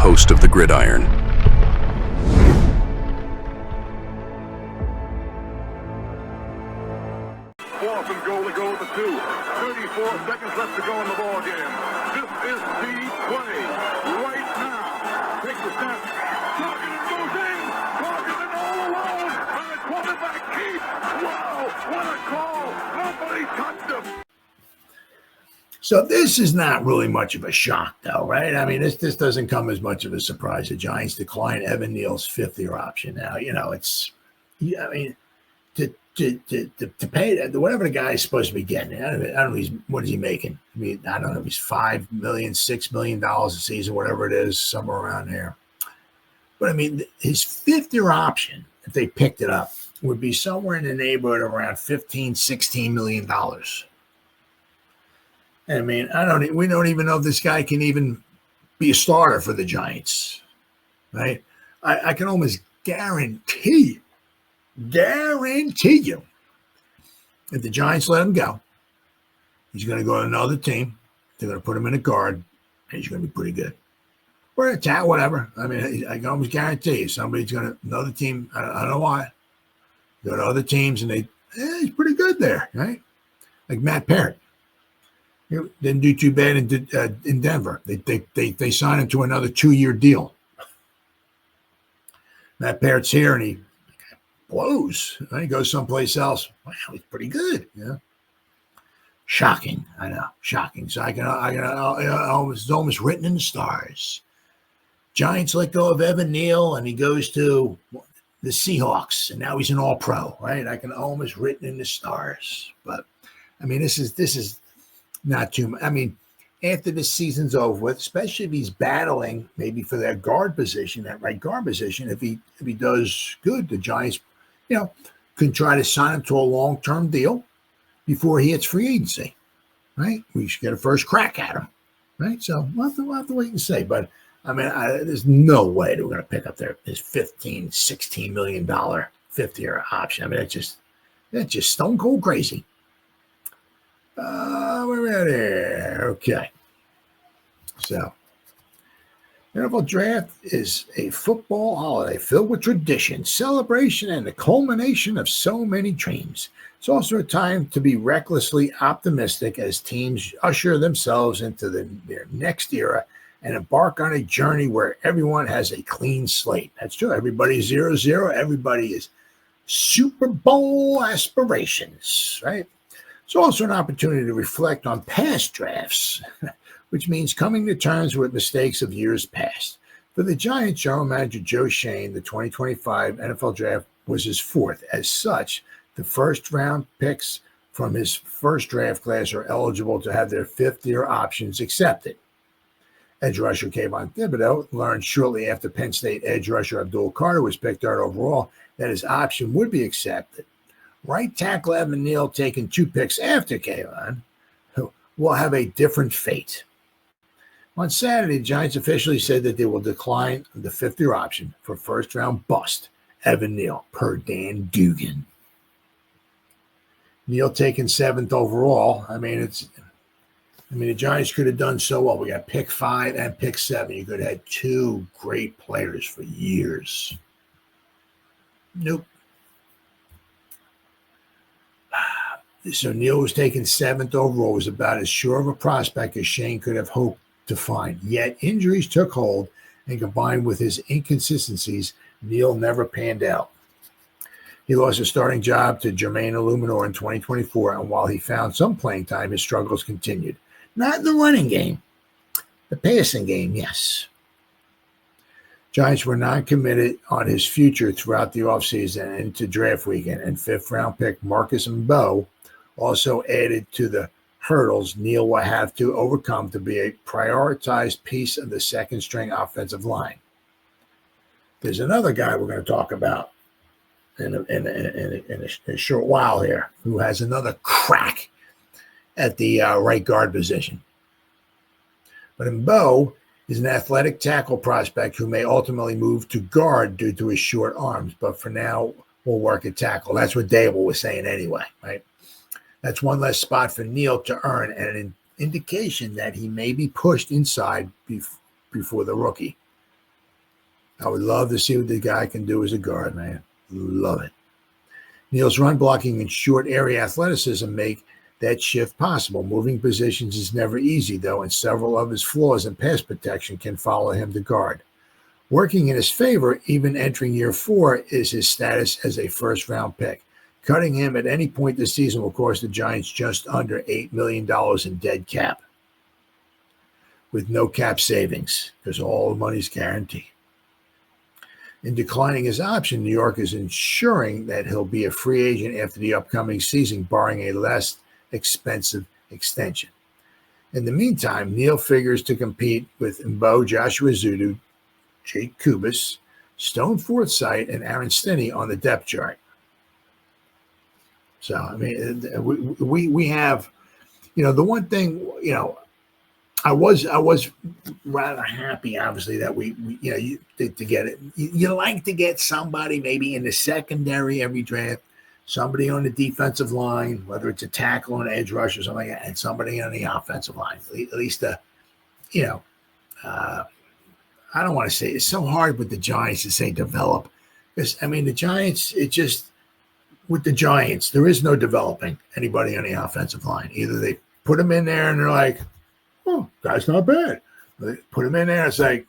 host of the Gridiron. Fourth and goal to go with the 2. 34 seconds left to go in the ball game. This is the play right now. Takes the snap. Targeted goes in. Targeted all alone. And the quarterback keeps. Wow, what a call. Nobody touched him. So this is not really much of a shock, though, right? I mean, this doesn't come as much of a surprise. The Giants decline Evan Neal's fifth-year option. Now, it's, I mean, to pay whatever the guy is supposed to be getting. I don't know. What is he making? I mean, I don't know. He's $5 million, $6 million a season, whatever it is, somewhere around there. But I mean, his fifth-year option, if they picked it up, would be somewhere in the neighborhood of around $15-16 million. I mean, we don't even know if this guy can even be a starter for the Giants, right? I can almost guarantee you, if the Giants let him go, he's going to go to another team. They're going to put him in a guard, and he's going to be pretty good. Or an attack, whatever. I mean, I can almost guarantee you somebody's going to, another team, I don't know why, go to other teams, and he's pretty good there, right? Like Matt Parrott. He didn't do too bad in Denver. They signed him to another 2-year deal. Matt Parrott's here, and he blows. He goes someplace else. Wow, he's pretty good. Yeah. Shocking. I know. Shocking. So it's almost written in the stars. Giants let go of Evan Neal, and he goes to the Seahawks, and now he's an All-Pro, right? I can almost written in the stars. But I mean, this is not too much. I mean, after this season's over with, especially if he's battling maybe for that guard position, that right guard position, if he does good, the Giants, can try to sign him to a long-term deal before he hits free agency, right? We should get a first crack at him, right? So we'll have to wait and see. But I mean, there's no way that we're going to pick up his $15-16 million fifth-year option. I mean, that's just stone cold crazy. Where are we at here? Okay. So, NFL Draft is a football holiday filled with tradition, celebration, and the culmination of so many dreams. It's also a time to be recklessly optimistic as teams usher themselves into their next era and embark on a journey where everyone has a clean slate. That's true. Everybody's 0-0. Everybody is Super Bowl aspirations, right? It's also an opportunity to reflect on past drafts, which means coming to terms with mistakes of years past. For the Giants general manager Joe Schoen, the 2025 NFL Draft was his fourth. As such, the first-round picks from his first draft class are eligible to have their fifth-year options accepted. Edge rusher Kayvon Thibodeau learned shortly after Penn State edge rusher Abdul Carter was picked third overall that his option would be accepted. Right tackle Evan Neal, taking 2 picks after Kayvon, will have a different fate. On Saturday, the Giants officially said that they will decline the fifth-year option for first-round bust Evan Neal, per Dan Dugan. Neal taken 7th overall. I mean, the Giants could have done so well. We got pick 5 and pick 7. You could have had 2 great players for years. Nope. So Neal was taken 7th overall, was about as sure of a prospect as Shane could have hoped to find. Yet injuries took hold, and combined with his inconsistencies, Neal never panned out. He lost his starting job to Jermaine Illuminor in 2024, and while he found some playing time, his struggles continued. Not in the running game. The passing game, yes. Giants were non-committed on his future throughout the offseason and into draft weekend, and 5th-round pick Marcus Mbow also added to the hurdles Neal will have to overcome to be a prioritized piece of the second-string offensive line. There's another guy we're going to talk about in a short while here who has another crack at the right guard position. But Mbow is an athletic tackle prospect who may ultimately move to guard due to his short arms, but for now will work at tackle. That's what Dable was saying anyway, right? That's one less spot for Neal to earn and an indication that he may be pushed inside before the rookie. I would love to see what the guy can do as a guard, man. Love it. Neal's run blocking and short area athleticism make that shift possible. Moving positions is never easy, though, and several of his flaws in pass protection can follow him to guard. Working in his favor, even entering year 4, is his status as a first-round pick. Cutting him at any point this season will cost the Giants just under $8 million in dead cap, with no cap savings, because all the money's guaranteed. In declining his option, New York is ensuring that he'll be a free agent after the upcoming season, barring a less expensive extension. In the meantime, Neal figures to compete with Mbo, Joshua Zudu, Jake Kubas, Stone Forsythe, and Aaron Stinney on the depth chart. So, I mean, we have, the one thing, I was rather happy, obviously, that we to get it. You like to get somebody maybe in the secondary every draft, somebody on the defensive line, whether it's a tackle or an edge rush or something like that, and somebody on the offensive line. At least, I don't want to say it's so hard with the Giants to say develop, because I mean the Giants. With the Giants, there is no developing anybody on the offensive line. Either they put them in there and they're like, oh, guy's not bad. They put him in there, it's like,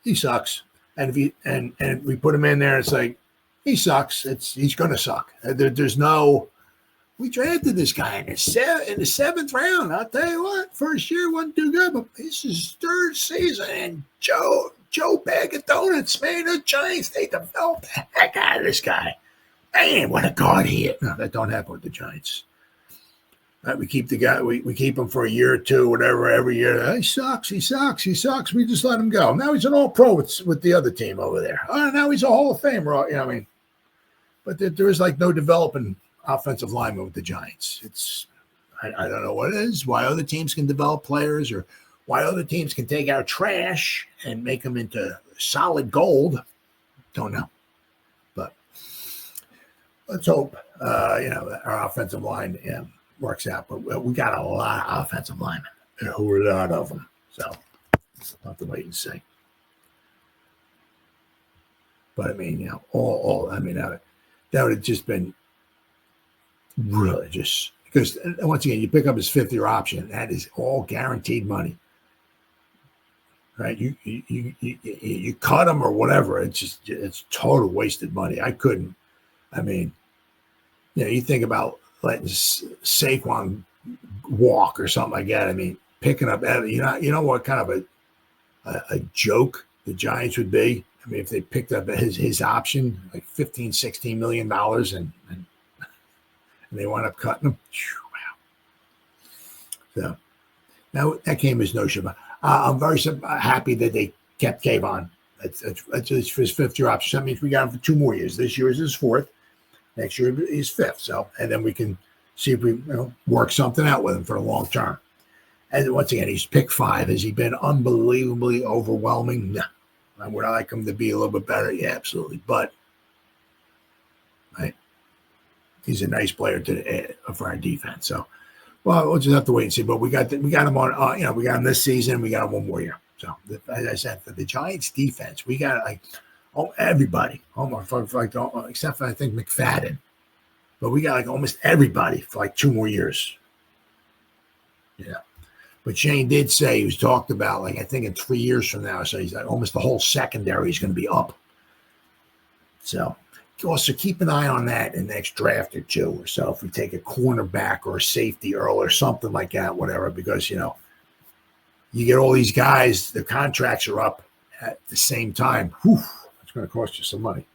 he sucks. And if we put him in there, it's like, he sucks. He's gonna suck. There's no. We drafted this guy in the 7th round. I'll tell you what, first year wasn't too good, but this is his 3rd season. And Joe Bag of Donuts, man, the Giants, they developed the heck out of this guy. Man, what a guard he is. No, that don't happen with the Giants. We keep the guy, we keep him for a year or two, whatever, every year. He sucks. We just let him go. Now he's an all-pro with the other team over there. Oh, now he's a Hall of Famer. But there is like no developing offensive lineman with the Giants. I don't know what it is, why other teams can develop players or why other teams can take our trash and make them into solid gold. Don't know. But let's hope, our offensive line works out. But we got a lot of offensive linemen, a lot of them. So we'll have to wait and see. But I mean, that would have just been really just because once again, you pick up his 5th-year option. That is all guaranteed money, right? You cut him or whatever. It's total wasted money. I couldn't. I mean, you think about letting Saquon walk or something like that. I mean, picking up Evan. You know what kind of a joke the Giants would be. I mean, if they picked up his option, like $15-16 million, and they wound up cutting him. Wow. So now that came as no shiver. I'm very happy that they kept Kayvon. That's his 5th-year option. That means we got him for 2 more years. This year is his 4th. Next year is 5th. So, and then we can see if we work something out with him for the long term. And once again, he's pick 5. Has he been unbelievably overwhelming? No. Would I like him to be a little bit better? Yeah, absolutely. But right, he's a nice player for our defense. So, well, we'll just have to wait and see. But we got him on. We got him this season. We got him 1 more year. So, as I said, for the Giants' defense, we got everybody, almost except for I think McFadden. But we got almost everybody for 2 more years. Yeah. But Shane did say, he was talked about, I think in 3 years from now, so he's almost the whole secondary is going to be up. So also keep an eye on that in the next draft or 2 or so. If we take a cornerback or a safety early or something like that, whatever, because, you get all these guys, the contracts are up at the same time. Whew, it's going to cost you some money.